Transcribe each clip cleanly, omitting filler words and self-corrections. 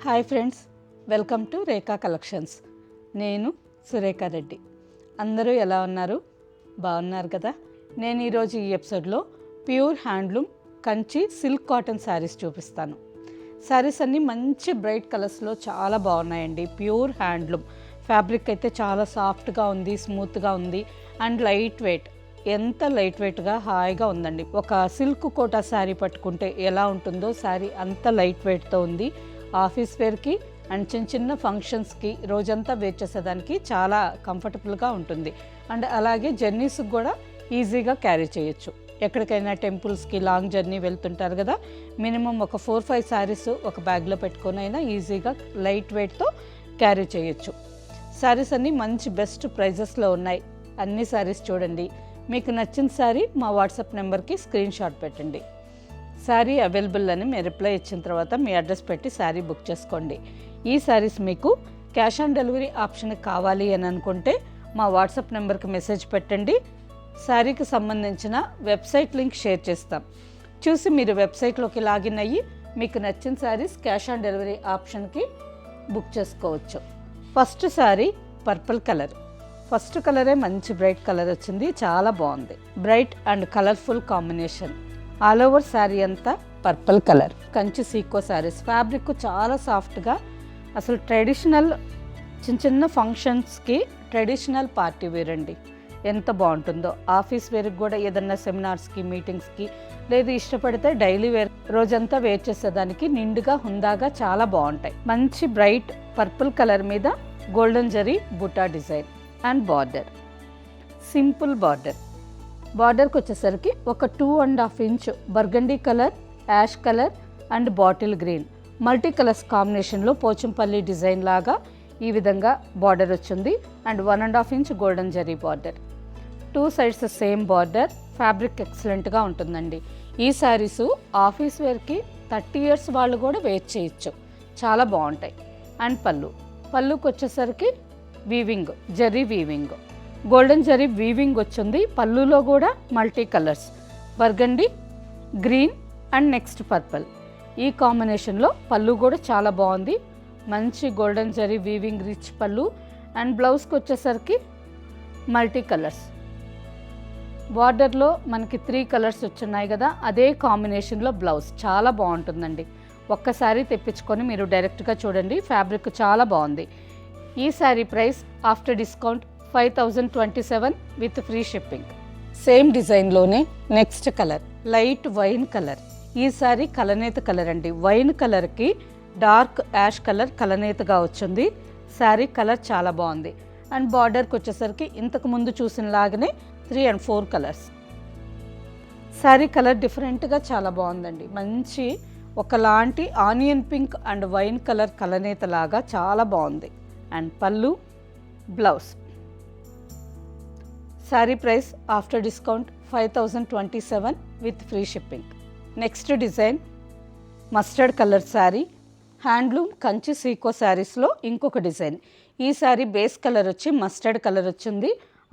Hi friends, welcome to Rekha collections. నేను సురేఖ రెడ్డి. అందరూ ఎలా ఉన్నారు? బాగున్నారు కదా? నేను ఈరోజు ఈ ఎపిసోడ్లో pure handloom Kanchi silk cotton saris చూపిస్తాను. శారీస్ అన్నీ మంచి బ్రైట్ కలర్స్లో చాలా బాగున్నాయండి. ప్యూర్ హ్యాండ్లూమ్ ఫ్యాబ్రిక్ అయితే చాలా సాఫ్ట్గా ఉంది, స్మూత్గా ఉంది అండ్ లైట్ వెయిట్. ఎంత లైట్ వెయిట్గా హాయిగా ఉందండి. ఒక సిల్క్ కోటా శారీ పట్టుకుంటే ఎలా ఉంటుందో శారీ అంత లైట్ వెయిట్తో ఉంది. ఆఫీస్ వేర్కి అండ్ చిన్న చిన్న ఫంక్షన్స్కి రోజంతా వేర్ చేసేదానికి చాలా కంఫర్టబుల్గా ఉంటుంది. అండ్ అలాగే జర్నీస్కి కూడా ఈజీగా క్యారీ చేయొచ్చు. ఎక్కడికైనా టెంపుల్స్కి లాంగ్ జర్నీ వెళ్తుంటారు కదా, మినిమం ఒక 4-5 శారీస్ ఒక బ్యాగ్లో పెట్టుకొని అయినా ఈజీగా లైట్ వెయిట్తో క్యారీ చేయొచ్చు. శారీస్ అన్నీ మంచి బెస్ట్ ప్రైజెస్లో ఉన్నాయి. అన్ని శారీస్ చూడండి. మీకు నచ్చిన శారీ మా వాట్సాప్ నెంబర్కి స్క్రీన్ షాట్ పెట్టండి. శారీ అవైలబుల్ అని మీరు రిప్లై ఇచ్చిన తర్వాత మీ అడ్రస్ పెట్టి శారీ బుక్ చేసుకోండి. ఈ శారీస్ మీకు క్యాష్ ఆన్ డెలివరీ ఆప్షన్ కావాలి అని అనుకుంటే మా వాట్సాప్ నెంబర్కి మెసేజ్ పెట్టండి. శారీకి సంబంధించిన వెబ్సైట్ లింక్ షేర్ చేస్తాం. చూసి మీరు వెబ్సైట్లోకి లాగిన్ అయ్యి మీకు నచ్చిన శారీస్ క్యాష్ ఆన్ డెలివరీ ఆప్షన్కి బుక్ చేసుకోవచ్చు. First sari purple colour. First కలరే మంచి బ్రైట్ కలర్ వచ్చింది, చాలా బాగుంది. Bright and colourful combination. All over sari అంతా purple colour. Kanchi sico saris. Fabric చాలా సాఫ్ట్గా, అసలు ట్రెడిషనల్ చిన్న చిన్న ఫంక్షన్స్కి ట్రెడిషనల్ పార్టీ వేర్ అండి. ఎంత బాగుంటుందో. ఆఫీస్ వేర్కి కూడా ఏదన్నా సెమినార్స్కి, మీటింగ్స్కి, లేదు ఇష్టపడితే డైలీ వేర్ రోజంతా వేర్ చేసేదానికి నిండుగా హుందాగా చాలా బాగుంటాయి. మంచి బ్రైట్ పర్పుల్ కలర్ మీద గోల్డెన్ జరీ బుటా design and border. Simple border. బార్డర్కి వచ్చేసరికి ఒక 2.5 inch burgundy colour, ash colour and bottle green multi colours కాంబినేషన్లో పోచంపల్లి డిజైన్ లాగా ఈ విధంగా బార్డర్ వచ్చింది. And 1.5 inch golden zari border. 2 sides same border. Fabric ఎక్సలెంట్గా ఉంటుందండి. ఈ శారీసు ఆఫీస్ వేర్కి 30 ఇయర్స్ వాళ్ళు కూడా వేర్ చేయొచ్చు, చాలా బాగుంటాయి. అండ్ పళ్ళుకి వచ్చేసరికి weaving, zari weaving, golden zari weaving వచ్చింది. పళ్ళులో కూడా multi colours, burgundy, green and next purple. ఈ కాంబినేషన్లో పళ్ళు కూడా చాలా బాగుంది. మంచి గోల్డెన్ జరీ వీవింగ్ రిచ్ పళ్ళు. అండ్ బ్లౌజ్కి వచ్చేసరికి మల్టీ కలర్స్. బార్డర్లో మనకి 3 కలర్స్ వచ్చున్నాయి కదా, అదే కాంబినేషన్లో బ్లౌజ్ చాలా బాగుంటుందండి. ఒక్కసారి తెప్పించుకొని మీరు డైరెక్ట్గా చూడండి. ఫ్యాబ్రిక్ చాలా బాగుంది. ఈ sari price after discount 5027 with free shipping. Same డిజైన్లోనే next colour light wine colour. ఈ శారీ కలనేత కలర్ అండి. వైన్ కలర్కి డార్క్ యాష్ కలర్ కలనేతగా వచ్చింది. శారీ కలర్ చాలా బాగుంది. అండ్ బార్డర్కి వచ్చేసరికి ఇంతకు ముందు చూసిన లాగానే 3 and 4 కలర్స్. శారీ కలర్ డిఫరెంట్గా చాలా బాగుందండి. మంచి ఒకలాంటి onion pink and wine colour కలనేత లాగా చాలా బాగుంది. And pallu, blouse. Sari price after discount 5027 with free shipping. Next design mustard colour sari. Handloom Kanchi sico శారీస్లో ఇంకొక డిజైన్. ఈ శారీ బేస్ కలర్ వచ్చి మస్టర్డ్ కలర్ వచ్చింది.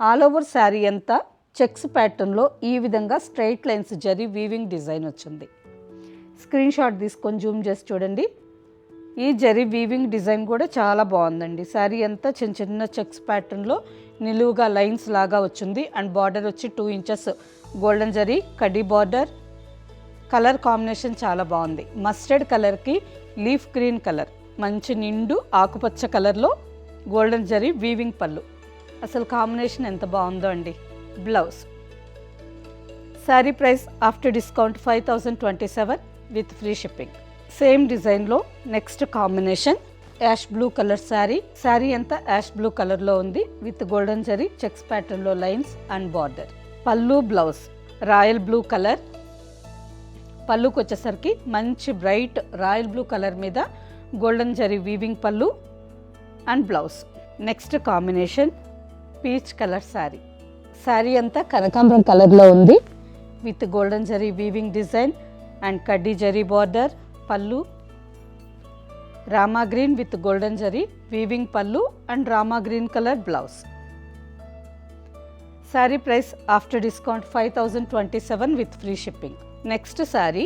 ఆల్ ఓవర్ శారీ అంతా చెక్స్ ప్యాటర్న్లో ఈ విధంగా straight lines zari weaving design వచ్చింది. స్క్రీన్ షాట్ తీసుకొని జూమ్ చేసి చూడండి. ఈ జరీ వీవింగ్ డిజైన్ కూడా చాలా బాగుందండి. శారీ అంతా చిన్న చిన్న చెక్స్ ప్యాటర్న్లో నిలువుగా లైన్స్ లాగా వచ్చింది. అండ్ బార్డర్ వచ్చి 2 ఇంచెస్ గోల్డెన్ జరీ కడ్డీ బార్డర్. కలర్ కాంబినేషన్ చాలా బాగుంది. మస్టర్డ్ కలర్కి లీఫ్ గ్రీన్ కలర్, మంచి నిండు ఆకుపచ్చ కలర్లో గోల్డెన్ జరీ వీవింగ్ పళ్ళు. అసలు కాంబినేషన్ ఎంత బాగుందో అండి. Blouse. Sari price after discount 5027 with free shipping. Same డిజైన్లో next combination ash blue colour sari. Sari అంతా యాష్ బ్లూ కలర్లో ఉంది విత్ గోల్డెన్ జరీ చెక్స్ ప్యాటర్న్లో lines and border. Pallu, blouse royal blue colour. పళ్ళుకి వచ్చేసరికి మంచి బ్రైట్ రాయల్ బ్లూ కలర్ మీద గోల్డెన్ జరీ వీవింగ్ పళ్ళు and blouse. Next combination peach colour sari. Sari అంతా కనకాంబరం కలర్లో ఉంది with golden zari weaving design and కడ్డీ zari border. Pallu Rama green with golden zari weaving పళ్ళు and Rama green colour blouse. Sari price after discount 5027 with free shipping. Next sari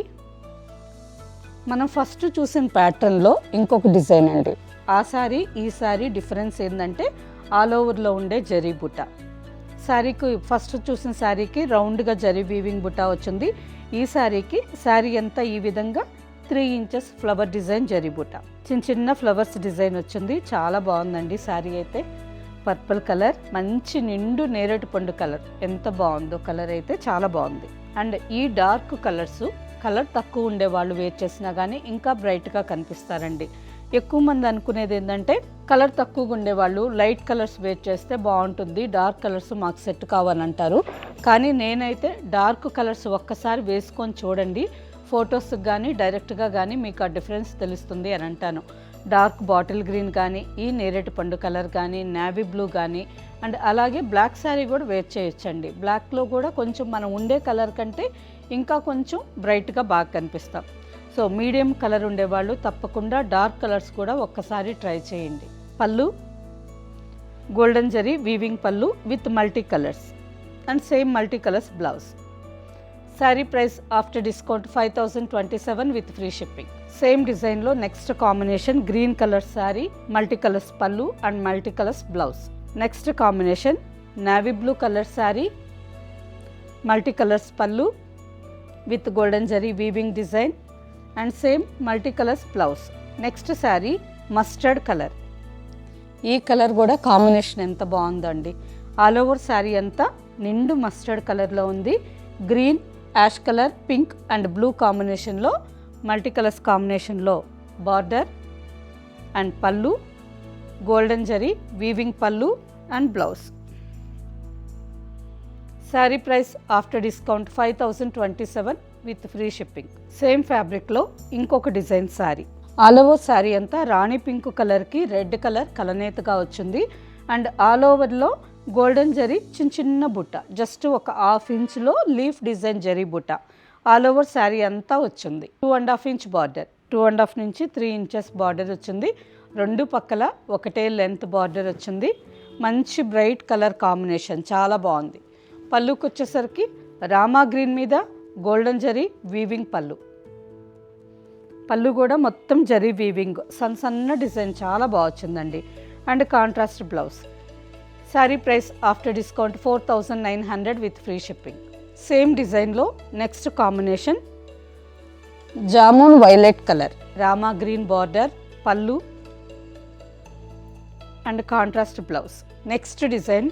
మనం first చూసిన ప్యాటర్న్లో ఇంకొక డిజైన్ అండి. ఆ శారీ ఈ శారీ డిఫరెన్స్ ఏంటంటే ఆల్ ఓవర్లో ఉండే జరీ బుట్ట. శారీకి ఫస్ట్ చూసిన శారీకి రౌండ్గా జరీ వీవింగ్ బుట్ట వచ్చింది. ఈ శారీకి శారీ అంతా ఈ విధంగా 3 ఇంచెస్ ఫ్లవర్ డిజైన్ జరీ బుట్ట, చిన్న చిన్న ఫ్లవర్స్ డిజైన్ వచ్చింది. చాలా బాగుందండి శారీ అయితే. పర్పుల్ కలర్, మంచి నిండు నేరేడు పండు కలర్, ఎంత బాగుందో కలర్ అయితే చాలా బాగుంది. అండ్ ఈ డార్క్ కలర్ తక్కువ ఉండే వాళ్ళు వేర్ చేసినా కానీ ఇంకా బ్రైట్గా కనిపిస్తారండి. ఎక్కువ మంది అనుకునేది ఏంటంటే కలర్ తక్కువగా ఉండేవాళ్ళు లైట్ కలర్స్ వేర్ చేస్తే బాగుంటుంది, డార్క్ కలర్స్ మాకు సెట్ కావాలని అంటారు. కానీ నేనైతే డార్క్ కలర్స్ ఒక్కసారి వేసుకొని చూడండి, ఫొటోస్కి కానీ డైరెక్ట్గా కానీ మీకు ఆ డిఫరెన్స్ తెలుస్తుంది అని అంటాను. డార్క్ బాటిల్ గ్రీన్ కానీ, ఈ నేరేడు పండు కలర్ కానీ, నేవీ బ్లూ కానీ, అండ్ అలాగే బ్లాక్ శారీ కూడా వేర్ చేయొచ్చండి. బ్లాక్లో కూడా కొంచెం మనం ఉండే కలర్ కంటే ఇంకా కొంచెం బ్రైట్గా బాగా కనిపిస్తాం. సో మీడియం కలర్ ఉండేవాళ్ళు తప్పకుండా డార్క్ కలర్స్ కూడా ఒక్కసారి ట్రై చేయండి. Pallu golden zari weaving pallu with multi colours and same multi colours blouse. Sari price after discount 5027 with free shipping. Same డిజైన్లో next combination green colour sari, multi colours pallu and multi colours blouse. Next combination navy blue colour sari, multi colours pallu with golden zari weaving design and same multi colours blouse. Next sari mustard colour. ఈ colour కూడా combination ఎంత బాగుందండి. All over sari అంతా నిండు mustard కలర్లో ఉంది. Green, ash colour, pink and blue కాంబినేషన్లో, multi colours కాంబినేషన్లో బార్డర్ అండ్ పళ్ళు, గోల్డెన్ జరీ వీవింగ్ పళ్ళు and blouse. Sari price after discount 5027 with free shipping. Same ఫ్యాబ్రిక్లో ఇంకొక design sari. All over sari అంతా రాణి పింక్ కలర్కి రెడ్ కలర్ కలనేతగా వచ్చింది. అండ్ ఆల్ ఓవర్లో గోల్డెన్ జరీ చిన్న చిన్న బుట్ట, జస్ట్ ఒక 1/2 ఇంచ్లో లీఫ్ డిజైన్ జరీ బుట్ట ఆల్ ఓవర్ శారీ అంతా వచ్చింది. 2.5 ఇంచ్ బార్డర్, 2.5 నుంచి 3 ఇంచెస్ బార్డర్ వచ్చింది. రెండు పక్కల ఒకటే లెంత్ బార్డర్ వచ్చింది. మంచి బ్రైట్ కలర్ కాంబినేషన్, చాలా బాగుంది. పళ్ళుకి వచ్చేసరికి రామా గ్రీన్ మీద గోల్డెన్ జరీ వీవింగ్ పళ్ళు కూడా మొత్తం జరీ వీవింగ్, సన్న డిజైన్ చాలా బాగా వచ్చిందండి. And contrast blouse. Sari price after discount 4900 with free shipping. Same డిజైన్లో next combination jamun violet colour, Rama green border, pallu and contrast blouse. Next design.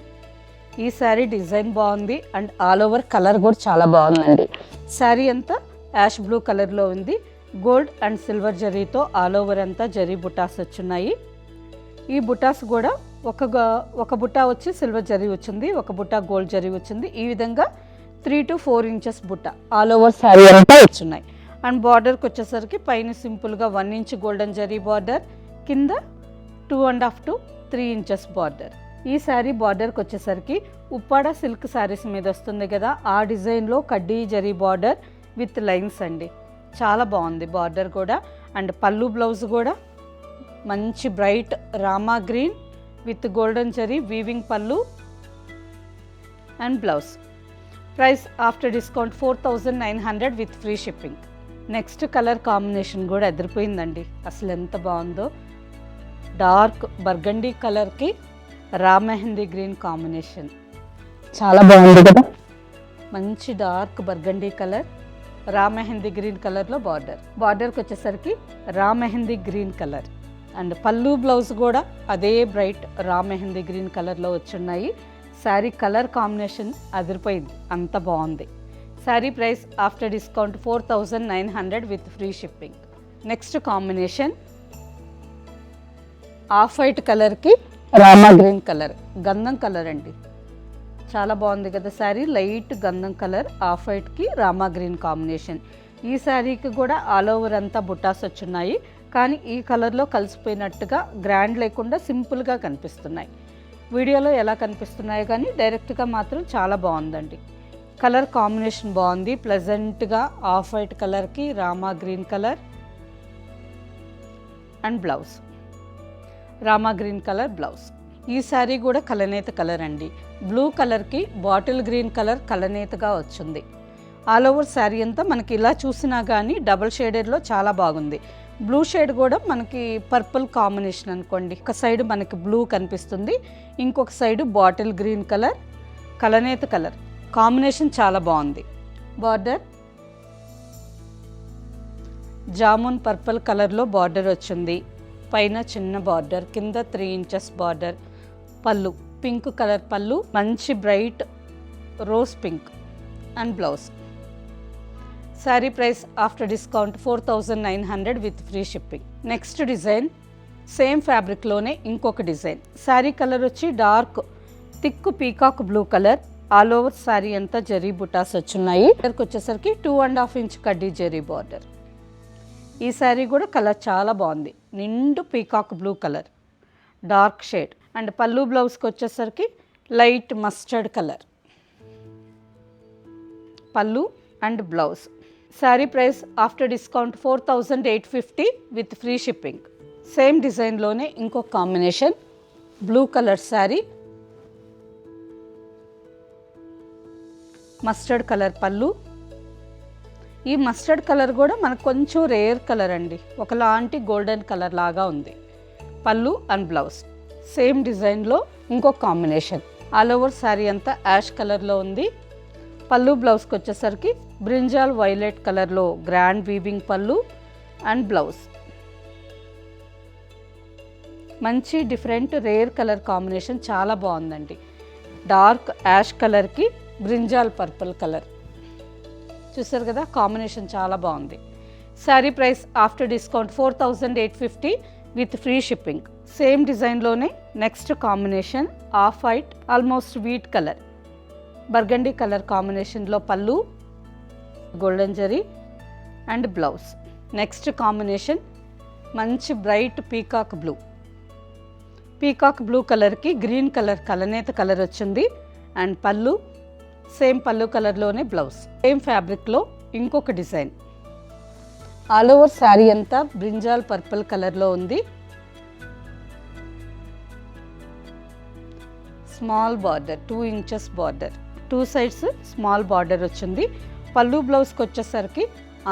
ఈ శారీ డిజైన్ బాగుంది అండ్ ఆల్ ఓవర్ కలర్ కూడా చాలా బాగుందండి. శారీ అంతా యాష్ బ్లూ కలర్లో ఉంది. గోల్డ్ అండ్ సిల్వర్ జరీతో ఆల్ ఓవర్ అంతా జరీ బుటాస్ వచ్చున్నాయి. ఈ బుటాస్ కూడా ఒక బుట్ట వచ్చి సిల్వర్ జరీ వచ్చింది, ఒక బుట్ట గోల్డ్ జరీ వచ్చింది. ఈ విధంగా 3 to 4 ఇంచెస్ బుట్ట ఆల్ ఓవర్ శారీ అంతా వచ్చున్నాయి. అండ్ బార్డర్కి వచ్చేసరికి పైన సింపుల్గా 1 ఇంచ్ గోల్డెన్ జరీ బార్డర్, కింద 2.5 to 3 ఇంచెస్ బార్డర్. ఈ శారీ బార్డర్కి వచ్చేసరికి ఉప్పాడ సిల్క్ శారీస్ మీద వస్తుంది కదా, ఆ డిజైన్లో కడ్డీ జరీ బార్డర్ విత్ లైన్స్ అండి. చాలా బాగుంది బార్డర్ కూడా. అండ్ పళ్ళు బ్లౌజ్ కూడా మంచి bright Rama green with golden zari weaving పళ్ళు and blouse. Price after discount 4900 with free shipping. Next colour combination కూడా ఎదిరిపోయిందండి, అసలు ఎంత బాగుందో. డార్క్ బర్గండీ కలర్కి రా మెహందీ గ్రీన్ కాంబినేషన్ చాలా బాగుంది కదా. మంచి డార్క్ బర్గండీ కలర్, రా మెహందీ గ్రీన్ కలర్లో బార్డర్కి వచ్చేసరికి రా mehndi green colour. And pallu blouse కూడా అదే బ్రైట్ రా మెహందీ గ్రీన్ కలర్లో వచ్చున్నాయి. శారీ కలర్ కాంబినేషన్ అదిరిపోయింది, అంత బాగుంది. Sari price after discount 4900 with free shipping. Next combination off white కలర్కి రామా గ్రీన్ కలర్, గంధం కలర్ అండి. చాలా బాగుంది కదా శారీ. లైట్ గంధం కలర్ ఆఫ్ వైట్కి రామా గ్రీన్ కాంబినేషన్. ఈ శారీకి కూడా ఆల్ ఓవర్ అంతా బుట్టాస్ వచ్చున్నాయి, కానీ ఈ కలర్లో కలిసిపోయినట్టుగా గ్రాండ్ లేకుండా సింపుల్గా కనిపిస్తున్నాయి. వీడియోలో ఎలా కనిపిస్తున్నాయో కానీ డైరెక్ట్గా మాత్రం చాలా బాగుందండి. కలర్ కాంబినేషన్ బాగుంది, ప్లెజెంట్గా ఆఫ్ వైట్ కలర్కి Rama green colour and blouse, Rama green colour blouse. ఈ శారీ కూడా కలనేత కలర్ అండి. బ్లూ కలర్కి బాటిల్ గ్రీన్ కలర్ కలనేతగా వచ్చింది. ఆల్ ఓవర్ శారీ అంతా మనకి ఇలా చూసినా కానీ డబల్ షేడెడ్లో చాలా బాగుంది. బ్లూ షేడ్ కూడా మనకి పర్పుల్ కాంబినేషన్ అనుకోండి. ఒక సైడ్ మనకి బ్లూ కనిపిస్తుంది, ఇంకొక సైడ్ బాటిల్ గ్రీన్ కలర్, కలనేత కలర్ కాంబినేషన్ చాలా బాగుంది. బార్డర్ జామున్ పర్పుల్ కలర్లో బార్డర్ వచ్చింది. పైన చిన్న బార్డర్, కింద 3 inches border. Pallu pink colour pallu, మంచి bright rose pink and blouse. Sari price after discount 4900 with free shipping. Next design same ఫ్యాబ్రిక్లోనే ఇంకొక డిజైన్. శారీ కలర్ వచ్చి dark thick peacock blue colour. All over sari అంతా జరీ బుటాస్ వచ్చున్నాయి. ఇక్కడికి వచ్చేసరికి 2.5 ఇంచ్ కడ్డీ జరీ బార్డర్. ఈ శారీ కూడా కలర్ చాలా బాగుంది, నిండు peacock blue colour dark shade. And pallu బ్లౌజ్కి వచ్చేసరికి light mustard colour pallu and blouse. Sari price after discount 4850 with free shipping. Same డిజైన్లోనే ఇంకొక combination blue colour sari, mustard colour pallu. ఈ మస్టర్డ్ కలర్ కూడా మనకు కొంచెం రేర్ కలర్ అండి, ఒకలాంటి గోల్డెన్ కలర్ లాగా ఉంది. పళ్ళు అండ్ బ్లౌజ్. సేమ్ డిజైన్లో ఇంకొక కాంబినేషన్. ఆల్ ఓవర్ శారీ అంతా యాష్ కలర్లో ఉంది. పళ్ళు బ్లౌజ్కి వచ్చేసరికి బ్రింజాల్ వైలెట్ కలర్లో గ్రాండ్ వీవింగ్ పళ్ళు అండ్ బ్లౌజ్. మంచి డిఫరెంట్ రేర్ కలర్ కాంబినేషన్ చాలా బాగుందండి. డార్క్ యాష్ కలర్కి బ్రింజాల్ పర్పుల్ కలర్ చూసారు కదా, కాంబినేషన్ చాలా బాగుంది. Sari price after discount 4850 with free shipping. Same డిజైన్లోనే next combination off white almost wheat colour, burgundy colour కాంబినేషన్లో pallu, golden zari and blouse. Next combination మంచి bright peacock blue. Peacock blue కలర్కి green colour కలనేత colour వచ్చింది. అండ్ పళ్ళు same పళ్ళు కలర్లోనే blouse. Same ఫ్యాబ్రిక్లో ఇంకొక డిజైన్. ఆల్ ఓవర్ శారీ అంతా బ్రింజాల్ పర్పుల్ కలర్లో ఉంది. Small border 2 inches border, 2 sides small border వచ్చింది. పళ్ళు బ్లౌజ్కి వచ్చేసరికి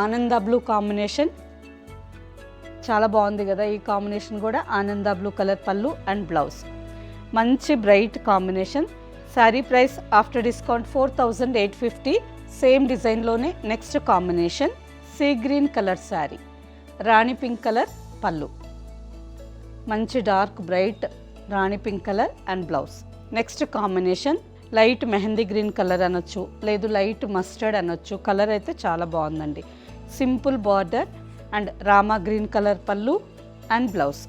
ఆనంద బ్లూ కాంబినేషన్ చాలా బాగుంది కదా. ఈ కాంబినేషన్ కూడా Ananda blue colour pallu and blouse. మంచి bright combination. Sari price after discount 4850. Same డిజైన్లోనే next combination sea green colour sari, Rani pink colour pallu, మంచి dark bright Rani pink colour and blouse. Next combination light mehndi green colour అనొచ్చు, లేదు లైట్ మస్టర్డ్ అనొచ్చు. Colour అయితే చాలా బాగుందండి. Simple border and Rama green colour pallu and blouse.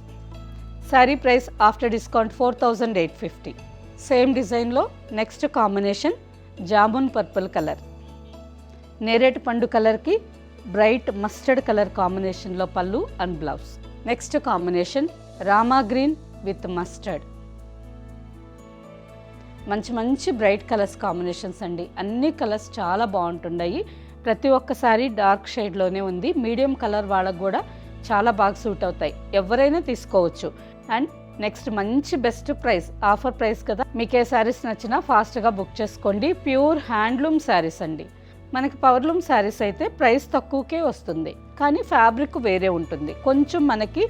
Sari price after discount 4850. Same డిజైన్లో next combination jamun purple colour, నేరేడు పండు కలర్కి బ్రైట్ మస్టర్డ్ కలర్ కాంబినేషన్లో పళ్ళు and blouse. Next combination Rama green with mustard. మంచి మంచి బ్రైట్ కలర్స్ కాంబినేషన్స్ అండి. అన్ని కలర్స్ చాలా బాగుంటున్నాయి. ప్రతి ఒక్కసారి డార్క్ షేడ్లోనే ఉంది. మీడియం కలర్ వాళ్ళకు కూడా చాలా బాగా సూట్ అవుతాయి, ఎవరైనా తీసుకోవచ్చు. అండ్ నెక్స్ట్ మంచి బెస్ట్ ప్రైస్, ఆఫర్ ప్రైస్ కదా. మీకు ఏ శారీస్ నచ్చినా ఫాస్ట్గా బుక్ చేసుకోండి. ప్యూర్ హ్యాండ్లూమ్ శారీస్ అండి. మనకి పవర్లూమ్ శారీస్ అయితే ప్రైస్ తక్కువకే వస్తుంది, కానీ ఫ్యాబ్రిక్ వేరే ఉంటుంది. కొంచెం మనకి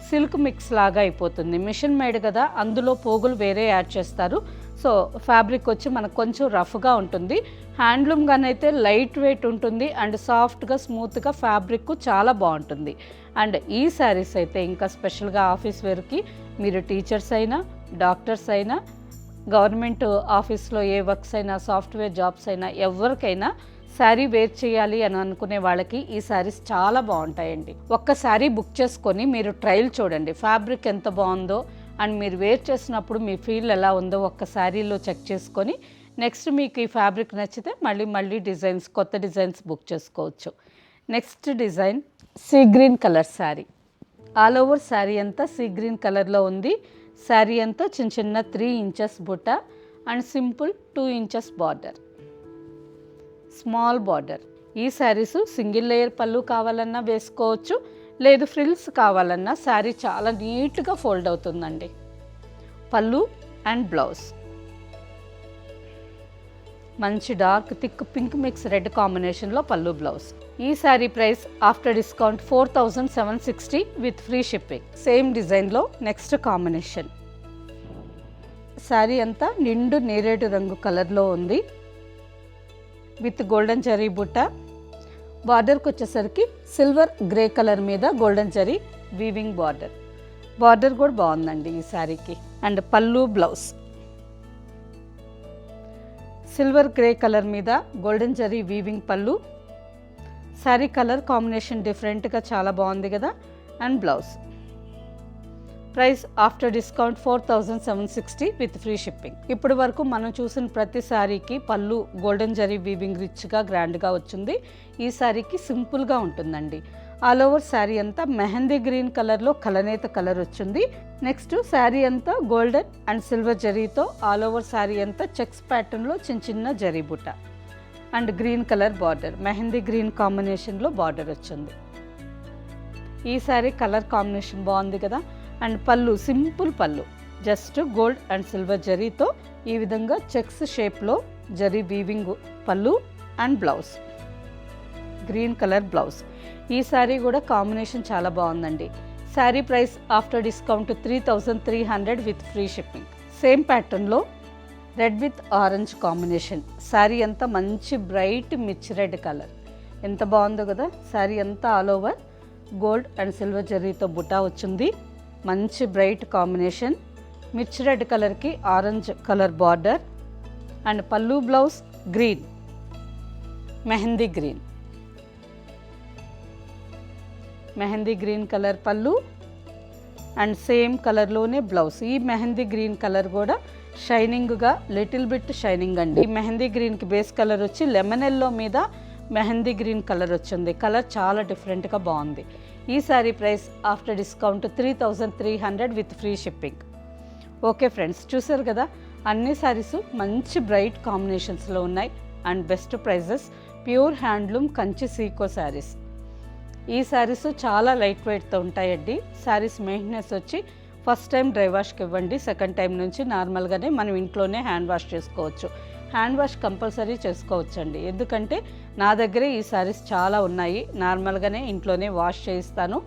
సిల్క్ మిక్స్ లాగా అయిపోతుంది. మిషన్ మేడ్ కదా, అందులో పోగులు వేరే యాడ్ చేస్తారు. సో ఫ్యాబ్రిక్ వచ్చి మనకు కొంచెం రఫ్గా ఉంటుంది. హ్యాండ్లూమ్గానైతే లైట్ వెయిట్ ఉంటుంది అండ్ సాఫ్ట్గా స్మూత్గా ఫ్యాబ్రిక్ చాలా బాగుంటుంది. అండ్ ఈ శారీస్ అయితే ఇంకా స్పెషల్గా ఆఫీస్ వేర్కి, మీరు టీచర్స్ అయినా డాక్టర్స్ అయినా గవర్నమెంట్ ఆఫీస్లో ఏ వర్క్స్ అయినా సాఫ్ట్వేర్ జాబ్స్ అయినా ఎవరికైనా శారీ వేర్ చేయాలి అని అనుకునే వాళ్ళకి ఈ శారీస్ చాలా బాగుంటాయండి. ఒక్క శారీ బుక్ చేసుకొని మీరు ట్రయల్ చూడండి, ఫ్యాబ్రిక్ ఎంత బాగుందో అండ్ మీరు వేర్ చేసినప్పుడు మీ ఫీల్ ఎలా ఉందో ఒక్క శారీలో చెక్ చేసుకొని నెక్స్ట్ మీకు ఈ ఫ్యాబ్రిక్ నచ్చితే మళ్ళీ డిజైన్స్, కొత్త డిజైన్స్ బుక్ చేసుకోవచ్చు. Next design see green colour sari. All over sari అంతా సీ గ్రీన్ కలర్లో ఉంది. శారీ అంతా చిన్న చిన్న 3 ఇంచెస్ బుట్ట and simple 2 inches border, small border. ఈ శారీస్ సింగిల్ లేయర్ పళ్ళు కావాలన్నా వేసుకోవచ్చు, లేదు ఫ్రిల్స్ కావాలన్నా. శారీ చాలా నీట్గా ఫోల్డ్ అవుతుందండి. పళ్ళు అండ్ బ్లౌజ్. మంచి dark thick pink mix red కాంబినేషన్లో పళ్ళు బ్లౌజ్. ఈ sari price after discount 4760 with free shipping. Same డిజైన్లో నెక్స్ట్ కాంబినేషన్. శారీ అంతా నిండు నేరేడు రంగు కలర్లో ఉంది విత్ గోల్డెన్ జరీ బుట్ట. బార్డర్కి వచ్చేసరికి సిల్వర్ గ్రే కలర్ మీద golden zari weaving border. Border కూడా బాగుందండి ఈ శారీకి. And pallu blouse silver grey colour మీద గోల్డెన్ జరీ వీవింగ్ పళ్ళు. శారీ కలర్ కాంబినేషన్ డిఫరెంట్గా చాలా బాగుంది కదా. And blouse price after discount 4760 with free shipping. ఇప్పటి వరకు మనం చూసిన ప్రతి శారీకి పళ్ళు గోల్డెన్ జరీ వీవింగ్ రిచ్గా గ్రాండ్గా వచ్చింది. ఈ శారీకి సింపుల్గా ఉంటుందండి. ఆల్ ఓవర్ శారీ అంతా మెహందీ గ్రీన్ కలర్లో కలనేత కలర్ వచ్చింది. నెక్స్ట్ శారీ అంతా గోల్డెన్ అండ్ సిల్వర్ జరీతో ఆల్ ఓవర్ శారీ అంతా చెక్స్ ప్యాటర్న్లో చిన్న చిన్న జరీ బుట్ట and green colour border, mehndi green కాంబినేషన్లో బార్డర్ వచ్చింది. ఈ శారీ కలర్ కాంబినేషన్ బాగుంది కదా. అండ్ పళ్ళు సింపుల్ పళ్ళు, జస్ట్ గోల్డ్ అండ్ సిల్వర్ జరీతో ఈ విధంగా చెక్స్ షేప్లో జరీ వీవింగ్ పళ్ళు and blouse green colour blouse. ఈ శారీ కూడా కాంబినేషన్ చాలా బాగుందండి. Sari price after discount 3300 with free shipping. Same ప్యాటర్న్లో red with orange combination. Sari అంతా మంచి బ్రైట్ మిర్చి రెడ్ కలర్, ఎంత బాగుందో కదా. శారీ అంతా all over gold and silver జరీతో బుటా వచ్చింది. మంచి బ్రైట్ కాంబినేషన్, మిర్చి రెడ్ కలర్కి orange colour border and pallu blouse green mehndi green, mehndi green colour pallu and same కలర్లోనే బ్లౌజ్. ఈ మెహందీ గ్రీన్ కలర్ కూడా షైనింగ్గా లిటిల్ బిట్ షైనింగ్ అండి. ఈ మెహందీ గ్రీన్కి బేస్ కలర్ వచ్చి లెమన్ ఎల్లో మీద మెహందీ గ్రీన్ కలర్ వచ్చింది. కలర్ చాలా డిఫరెంట్గా బాగుంది. ఈ sari price after discount 3300 with free shipping. Okay friends, చూసారు కదా, అన్ని శారీస్ మంచి బ్రైట్ కాంబినేషన్స్లో ఉన్నాయి and best prices. Pure handloom Kanchi sico saris. ఈ శారీస్ చాలా లైట్ వెయిట్తో ఉంటాయండి. శారీస్ మెయింటెనెన్స్ వచ్చి ఫస్ట్ టైం డ్రై వాష్కి ఇవ్వండి. సెకండ్ టైం నుంచి నార్మల్గానే మనం ఇంట్లోనే హ్యాండ్ వాష్ చేసుకోవచ్చు. హ్యాండ్ వాష్ కంపల్సరీ చేసుకోవచ్చండి, ఎందుకంటే నా దగ్గరే ఈ శారీస్ చాలా ఉన్నాయి. నార్మల్గానే ఇంట్లోనే వాష్ చేయిస్తాను.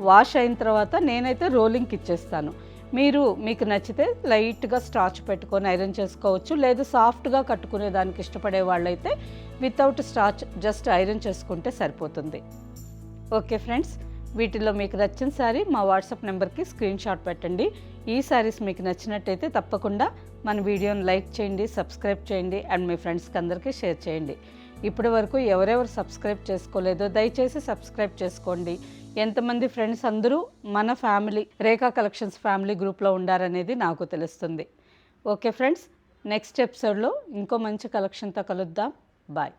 వాష్ అయిన తర్వాత నేనైతే రోలింగ్కి ఇచ్చేస్తాను. మీకు నచ్చితే లైట్గా స్టార్చ్ పెట్టుకొని ఐరన్ చేసుకోవచ్చు. లేదు సాఫ్ట్గా కట్టుకునే దానికి ఇష్టపడే వాళ్ళైతే వితౌట్ స్టార్చ్ జస్ట్ ఐరన్ చేసుకుంటే సరిపోతుంది. ఓకే ఫ్రెండ్స్, వీటిలో మీకు నచ్చిన శారీ మా వాట్సాప్ నెంబర్కి స్క్రీన్ షాట్ పెట్టండి. ఈ శారీస్ మీకు నచ్చినట్టయితే తప్పకుండా మన వీడియోని లైక్ చేయండి, సబ్స్క్రైబ్ చేయండి అండ్ మీ ఫ్రెండ్స్కి అందరికీ షేర్ చేయండి. ఇప్పటి వరకు ఎవరెవరు సబ్స్క్రైబ్ చేసుకోలేదో దయచేసి సబ్స్క్రైబ్ చేసుకోండి. ఎంతమంది ఫ్రెండ్స్ అందరూ మన ఫ్యామిలీ రేఖా కలెక్షన్స్ ఫ్యామిలీ గ్రూప్లో ఉండారనేది నాకు తెలుస్తుంది. ఓకే ఫ్రెండ్స్, నెక్స్ట్ ఎపిసోడ్లో ఇంకో మంచి కలెక్షన్తో కలుద్దాం. బాయ్.